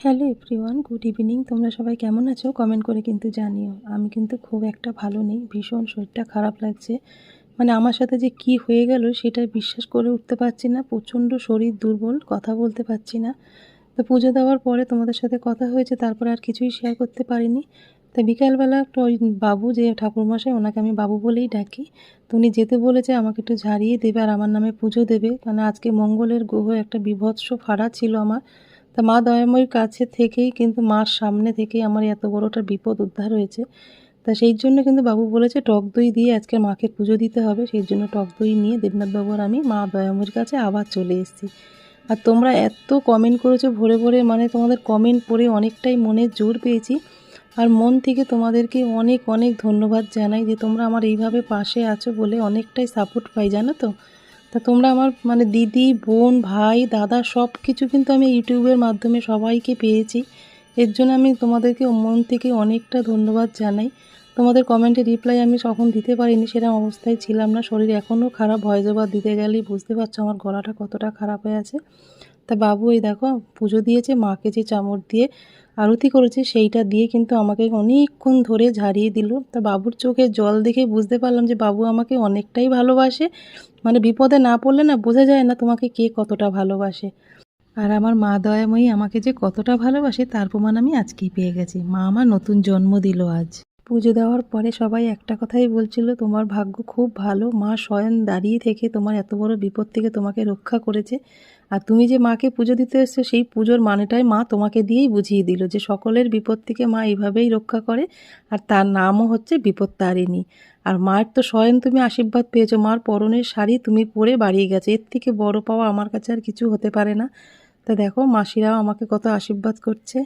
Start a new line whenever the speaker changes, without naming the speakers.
Hello everyone, good evening. তোমরা সবাই কেমন আছো কমেন্ট করে কিন্তু জানিও। আমি কিন্তু খুব একটা ভালো নেই, ভীষণ শরীরটা খারাপ লাগছে। মানে আমার সাথে যে কি হয়ে গেল সেটা বিশ্বাস করে উঠতে পারছি না। প্রচণ্ড শরীর দুর্বল, কথা বলতে পারছি না। তো পুজো দেওয়ার পরে তোমাদের সাথে কথা হয়েছে, তারপরে আর কিছুই শেয়ার করতে পারিনি। তো বিকালবেলা একটা ওই বাবু যে ঠাকুরমশাই, ওনাকে আমি বাবু বলেই ডাকি, তো উনি যেতে বলেছে আমাকে একটু ঝাড়িয়ে দেবে আর আমার নামে পুজো দেবে। কারণ আজকে মঙ্গলের গ্রহ একটা বীভৎস ফাড়া ছিল আমার। তা মা দয়াময়ীর কাছে থেকেই কিন্তু মার সামনে থেকেই আমার এত বড়টা বিপদ উদ্ধার হয়েছে। তা সেই জন্য কিন্তু বাবু বলেছে টক দই দিয়ে আজকে মাকে পুজো দিতে হবে। সেই জন্য টক দই নিয়ে দেবনাথবাবু আর আমি মা দয়াময়ীর কাছে আবার চলে এসেছি। আর তোমরা এত কমেন্ট করেছো ভরে ভরে, মানে তোমাদের কমেন্ট পড়ে অনেকটাই মনে জোর পেয়েছি। আর মন থেকে তোমাদেরকে অনেক অনেক ধন্যবাদ জানাই যে তোমরা আমার এইভাবে পাশে আছো বলে অনেকটাই সাপোর্ট পাই, জানো তো। তা তোমরা আমার মানে দিদি, বোন, ভাই, দাদা সব কিছু কিন্তু আমি ইউটিউবের মাধ্যমে সবাইকে পেয়েছি। এর জন্য আমি তোমাদেরকে মন থেকে অনেকটা ধন্যবাদ জানাই। তোমাদের কমেন্টে রিপ্লাই আমি তখন দিতে পারিনি, সেরকম অবস্থায় ছিলাম না। শরীর এখনও খারাপ, ভয়েস ওভার দিতে গেলেই বুঝতে পারছো আমার গলাটা কতটা খারাপ হয়ে আছে। তা বাবু এই দেখো পুজো দিয়েছে, মাকে যে চামচ দিয়ে আরতি করেছে সেইটা দিয়ে কিন্তু আমাকে অনেকক্ষণ ধরে ঝাড়িয়ে দিল। তা বাবুর চোখে জল দেখে বুঝতে পারলাম যে বাবু আমাকে অনেকটাই ভালোবাসে। মানে বিপদে না পড়লে না বোঝা যায় না তোমাকে কে কতটা ভালোবাসে। আর আমার মা দয়াময়ী আমাকে যে কতটা ভালোবাসে তার প্রমাণ আমি আজকেই পেয়ে গেছি। মা আমার নতুন জন্ম দিল আজ। পুজো দেওয়ার পরে সবাই একটা কথাই বলছিল, তোমার ভাগ্য খুব ভালো, মা স্বয়ং দাঁড়িয়ে থেকে তোমার এত বড় বিপদ থেকে তোমাকে রক্ষা করেছে। আর তুমি যে মাকে পুজো দিতে এসছো সেই পুজোর মানেটাই মা তোমাকে দিয়েই বুঝিয়ে দিল যে সকলের বিপদ থেকে মা এইভাবেই রক্ষা করে। আর তার নামও হচ্ছে বিপত্তারিণী। আর মায়ের তো স্বয়ং তুমি আশীর্বাদ পেয়েছো, মার পরনের শাড়ি তুমি পরে বাড়িয়ে গেছো, এর থেকে বড় পাওয়া আমার কাছে আর কিছু হতে পারে না। তা দেখো মাসিরাও আমাকে কত আশীর্বাদ করছে।